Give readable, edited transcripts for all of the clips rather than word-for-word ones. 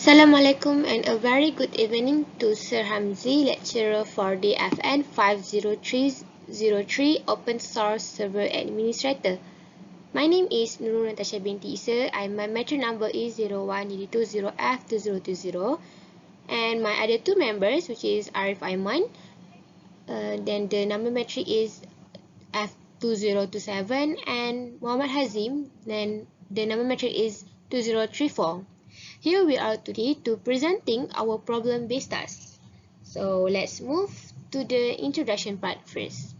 Assalamualaikum and a very good evening to Sir Hamzi, lecturer for DFN 50303 Open Source Server Administrator. My name is Nurul Natasha binti Isa and my matric number is 01DD20F2020, and my other two members, which is Arif Aiman, then the number matric is F2027, and Muhammad Hazim, then the number matric is 2034. Here we are today to presenting our problem-based task. So let's move to the introduction part first.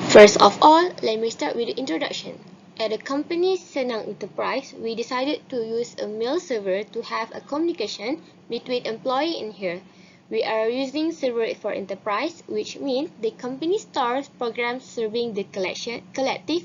First of all, let me start with the introduction. At the company Senang Enterprise, we decided to use a mail server to have a communication between employee and her. We are using server for enterprise, which means the company stores programs serving the collective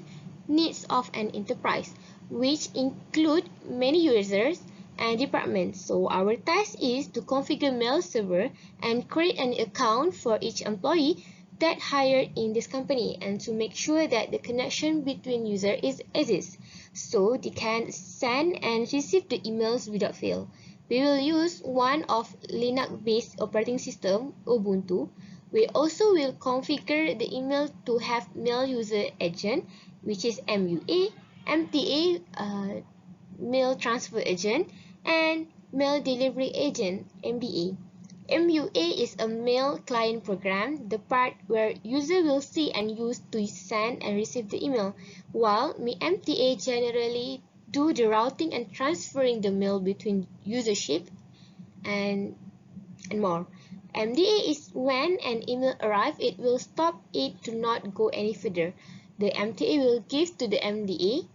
needs of an enterprise, which include many users and departments. So our task is to configure mail server and create an account for each employee that hired in this company, and to make sure that the connection between users exists, so they can send and receive the emails without fail. We will use one of Linux-based operating system, Ubuntu. We also will configure the email to have mail user agent, which is MUA, MTA, mail transfer agent, and mail delivery agent, MDA. MUA is a mail client program, the part where user will see and use to send and receive the email, while MTA generally do the routing and transferring the mail between usership and more. MDA is when an email arrives, it will stop it to not go any further. The MTA will give to the MDA,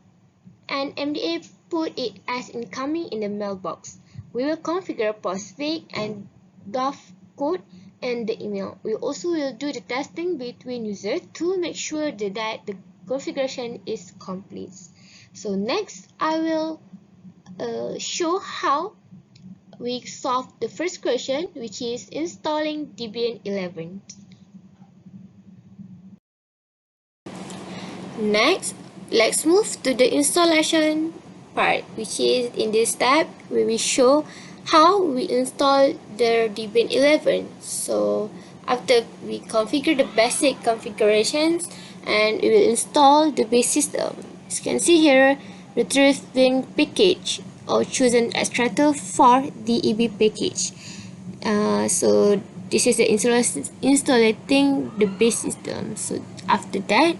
and MDA put it as incoming in the mailbox. We will configure postfix and dove code in the email. We also will do the testing between users to make sure that the configuration is complete. So next, I will show how we solve the first question, which is installing Debian 11. Next, let's move to the installation part, which is in this step we will show how we install the Debian 11. So after we configure the basic configurations, and we will install the base system. As you can see here, retrieving package or chosen extractor for DEB package. So this is the installing the base system. So after that,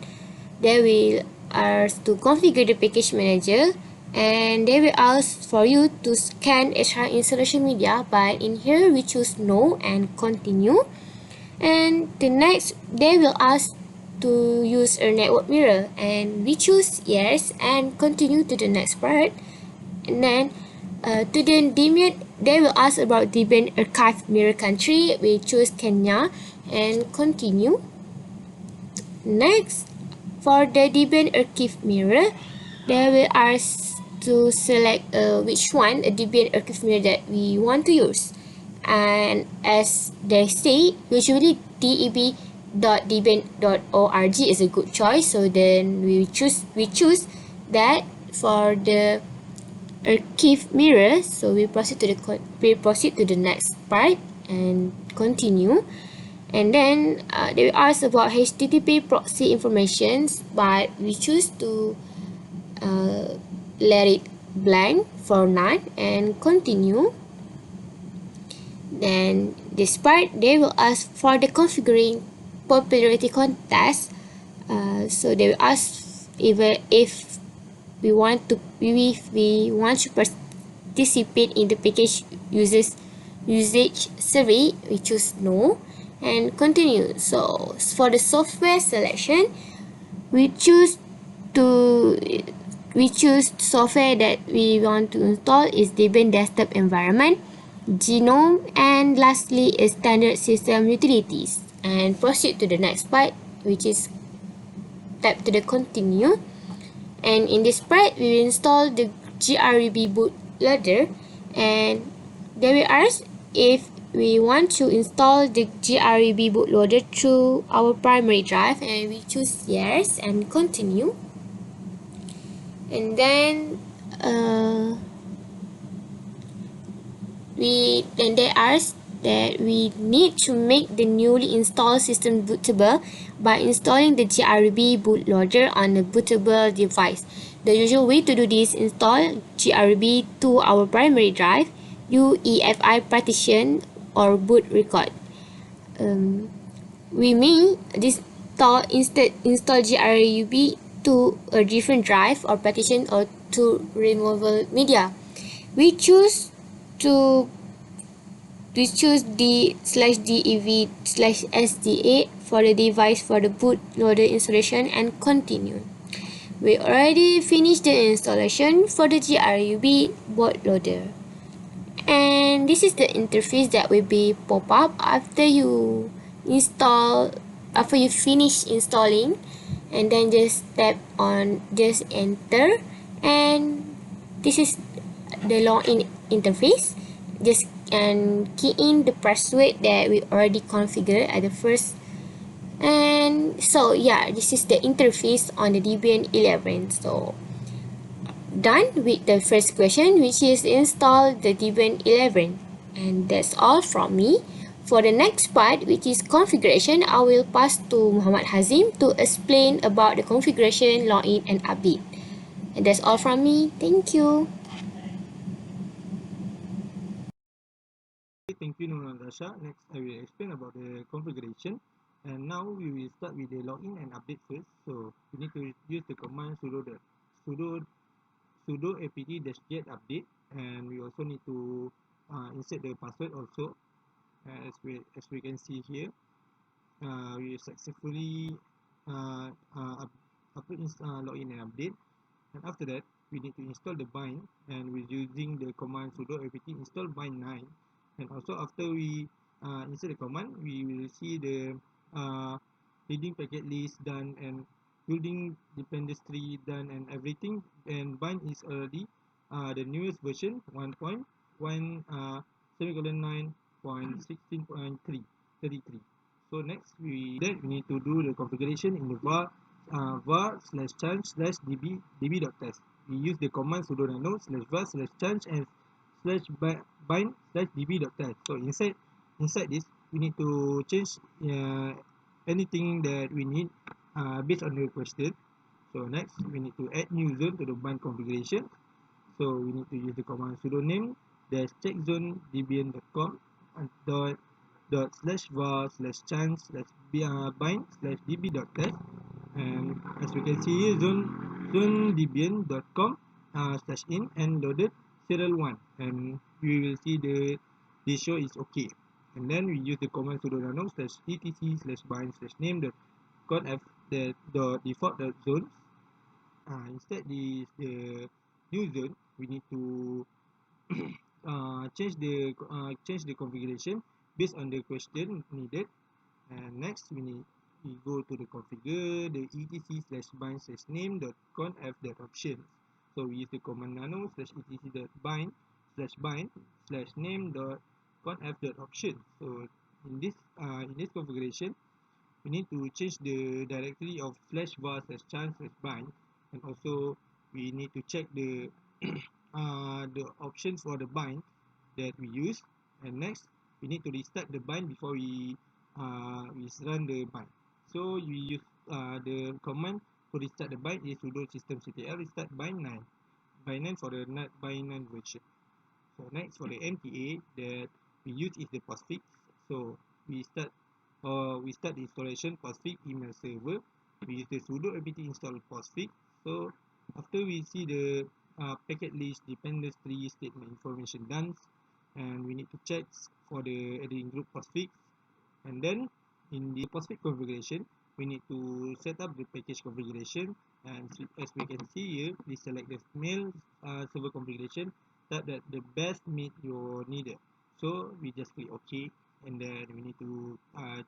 they will ask to configure the package manager, and they will ask for you to scan extra installation media, but in here we choose no and continue. And the next, they will ask to use a network mirror, and we choose yes and continue to the next part. And then to the Debian, they will ask about Debian archive mirror country. We choose Kenya and continue. Next, for the Debian archive mirror, they will ask to select which one, a Debian archive mirror that we want to use. And as they say, usually deb.debian.org is a good choice. So then we choose that for the archive mirror. So we proceed to the next part and continue. And then they will ask about HTTP proxy informations, but we choose to let it blank for none and continue. Then this part, they will ask for the configuring popularity contest. So they will ask if we want to participate in the package usage survey. We choose no and continue. So for the software selection, we choose software that we want to install is Debian desktop environment, Genome, and lastly is standard system utilities, and proceed to the next part, which is tap to the continue. And in this part, we will install the GRUB bootloader, and they will ask if we want to install the GRUB bootloader through our primary drive, and we choose yes and continue. And then they ask that we need to make the newly installed system bootable by installing the GRB bootloader on a bootable device. The usual way to do this: install GRB to our primary drive, UEFI partition or boot record. We may install GRUB to a different drive or partition or to removable media. We choose to d/dev/sda for the device for the bootloader installation and continue. We already finished the installation for the GRUB bootloader. And this is the interface that will be pop up after you finish installing, and then just tap on just enter, and this is the login interface. Just and key in the password that we already configured at the first. And so yeah, this is the interface on the Debian 11. So done with the first question, which is install the Debian 11. And that's all from me. For the next part, which is configuration, I will pass to Muhammad Hazim to explain about the configuration, login, and update. And that's all from me. Thank you. Thank you, Natasha. Next, I will explain about the configuration. And now we will start with the login and update first. So we need to use the command sudo sudo apt-get update, and we also need to insert the password also. As we can see here, we successfully upload login and update. And after that, we need to install the bind, and we're using the command sudo apt install bind 9. And also after we insert the command, we will see the reading packet list done and building dependency done and everything. And bind is already the newest version 1.1 9.16.33. So next we need to do the configuration in the var/change/db.test. We use the command sudo nano /var/change and /bind/db.test. So inside this, we need to change anything that we need based on the question. So next, we need to add new zone to the bind configuration. So we need to use the command sudo name -checkzone debian.com /var/change/bind/db.test. And as we can see here, zone debian.com /in and loaded serial 1, and we will see this show is okay. And then we use the command sudo nano /etc/bind/name.conf the default zones. Instead the new zone, we need to change the configuration based on the question needed. And next we go to the configure the etc/bind/name.conf.options. So we use the command nano /etc/bind/name.conf.options. So in this configuration, we need to change the directory of /var/change/bind, and also we need to check the the options for the bind that we use. And next, we need to restart the bind before we run the bind. So we use the command to restart the bind is sudo systemctl restart bind 9 for the bind 9 version. So next, for the MTA that we use is the postfix. So we start the installation postfix email server. We use the sudo apt install postfix. So after we see the packet list dependency statement information done, and we need to check for the adding group postfix. And then in the postfix configuration, we need to set up the package configuration. And as we can see here, we select the mail server configuration, type that the best meet your needed. So we just click OK, and then we need to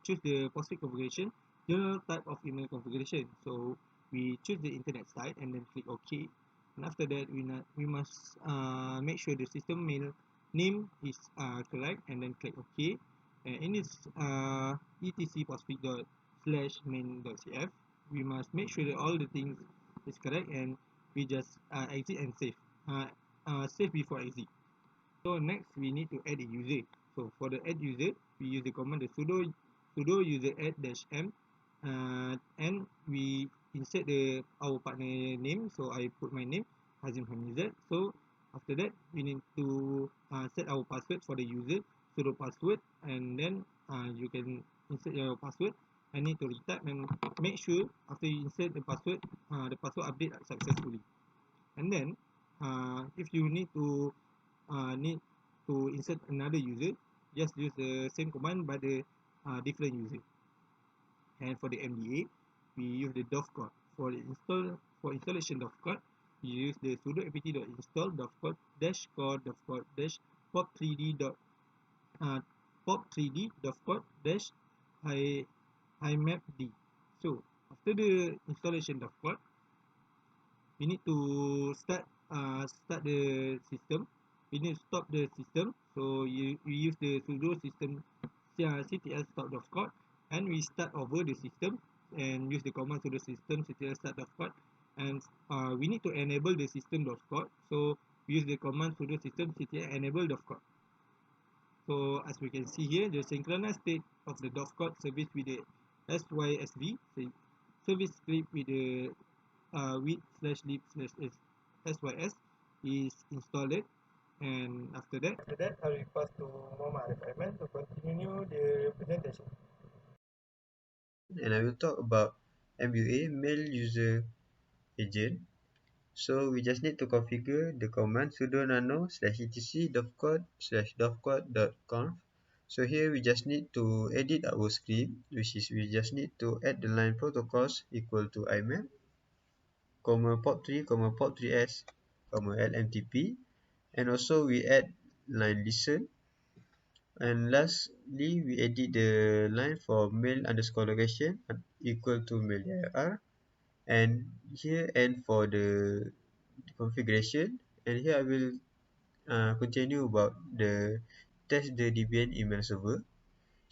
choose the postfix configuration, general type of email configuration. So we choose the internet site and then click OK. And after that, we must make sure the system mail name is correct, and then click OK. And in this etc postfix./main.cf, we must make sure that all the things is correct, and we just exit and save. Save before exit. So next we need to add a user. So for the add user, we use the command the sudo user add dash m, and we insert our partner name. So I put my name Hazim Hamizat. So after that we need to set our password for the user, sudo password, and then you can insert your password. I need to retype and make sure after you insert the password update successfully. And then if you need to insert another user, just use the same command but the different user. And for the MDA, we use the dovecot. For installation dovecot, we use the sudo apt.install dovecot dash core dovecot dash pop3d pop3d dovecot dash imapd. So after the installation dovecot, we need to start the system. We need to stop the system. So we use the sudo system ctl stop.code, and we start over the system and use the command sudo system ctl start.code, and we need to enable the system.code. So we use the command sudo system ctl enable.code. So as we can see here, the synchronized state of the dovecot service with the SYSV service script with the with/lib/sys is installed. And after that I will pass to Muhammad Arif to continue the presentation. And I will talk about MUA, mail user agent. So we just need to configure the command sudo nano /etc dovecot/dovecot.conf. So here we just need to edit our script, which is we just need to add the line protocols equal to IMAP, pop3, pop3s, LMTP, and also we add line listen. And lastly, we edit the line for mail underscore location equal to mail dir. And here and for the configuration, and here I will continue about the test the DBN email server.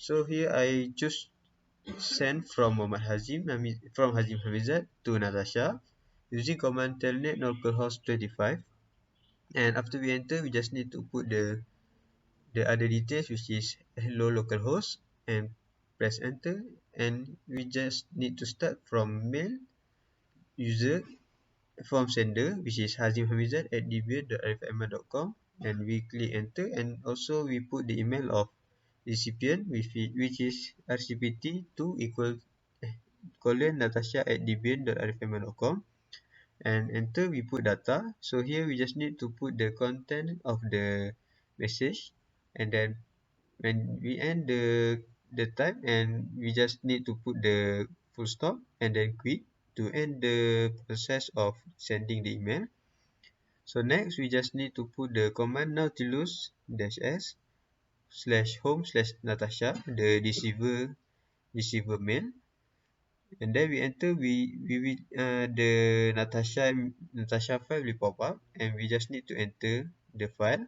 So here I choose send from from Hazim Hamizat to Natasha using command telnet localhost 25. And after we enter, we just need to put the other details, which is hello localhost, and press enter. And we just need to start from mail user from sender, which is Hazim Hamizat at dbn.rfma.com, and we click enter. And also we put the email of recipient, which is rcpt2 equal Natasha at dbn.rfma.com, and enter. We put data. So here we just need to put the content of the message, and then when we end the time, and we just need to put the full stop and then quit to end the process of sending the email. So next we just need to put the command nautilus -s /home/natasha, the receiver mail, and then we enter. We the natasha file will pop up, and we just need to enter the file,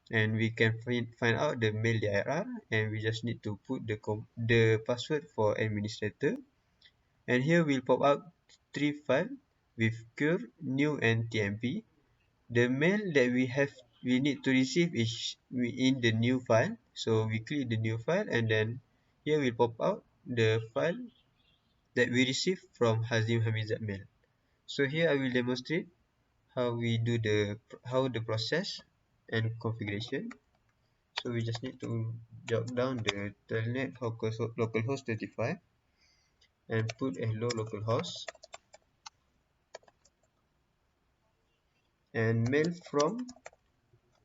and we can find out the mail dir, and we just need to put the password for administrator. And here will pop up 3 files with cure, new, and tmp. The mail that we need to receive is in the new file. So we click the new file, and then here will pop out the file that we received from Hazim Hamizat mail. So here I will demonstrate how the process and configuration. So we just need to jot down the telnet localhost 35 and put hello localhost, and mail from,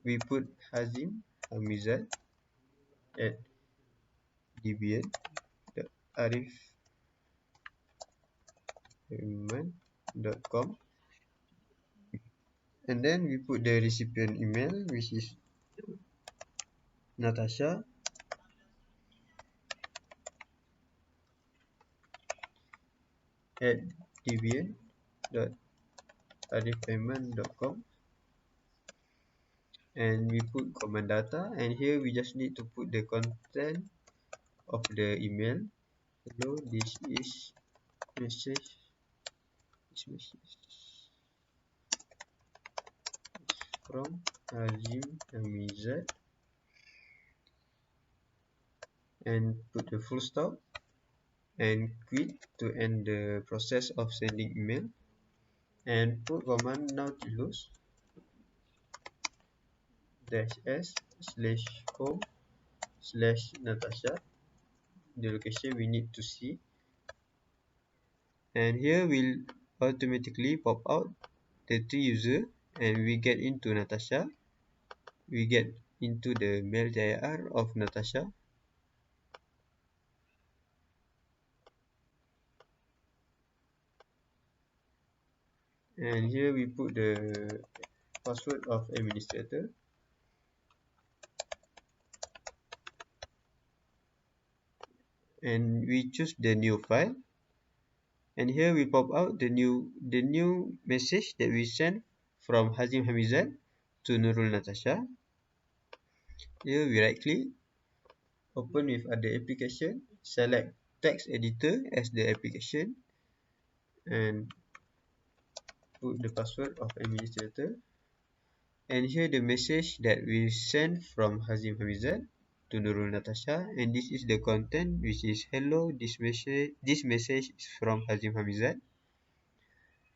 we put Hazim Hamizat at dbn.arif.com, and then we put the recipient email, which is Natasha at dbn.arifaiman.com, and we put command data, and here we just need to put the content of the email. Hello, this is message from Azim Hamizat and put the full stop and quit to end the process of sending email, and put command nautilus -s/home/Natasha, the location we need to see, and here will automatically pop out the three user, and we get into Natasha, we get into the mail dir of Natasha, and here we put the password of administrator, and we choose the new file, and here we pop out the new message that we sent from Hazim Hamizat to Nurul Natasha. Here we right click, open with other application, select text editor as the application, and put the password of administrator, and here the message that we sent from Hazim Hamizat to Nurul Natasha, and this is the content, which is hello, this message is from Hazim Hamizat.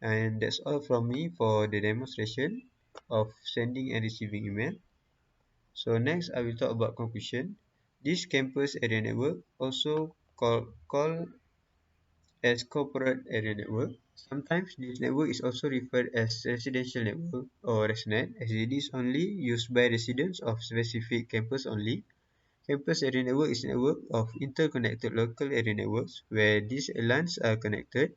And that's all from me for the demonstration of sending and receiving email. So next I will talk about conclusion. This campus area network, also called as corporate area network. Sometimes this network is also referred as residential network or ResNet, as it is only used by residents of specific campus only. Campus area network is a network of interconnected local area networks where these LANs are connected.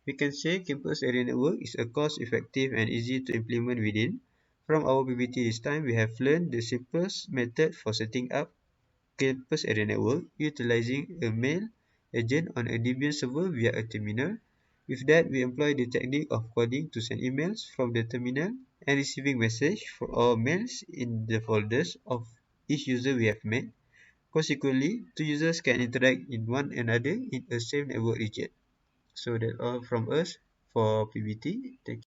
We can say campus area network is a cost-effective and easy to implement within. From our PBT this time, we have learned the simplest method for setting up campus area network utilizing a mail agent on a Debian server via a terminal. With that, we employ the technique of coding to send emails from the terminal and receiving message or mails in the folders of each user we have made. Consequently, two users can interact in one another in a same network region. So that's all from us for PBT. Thank you.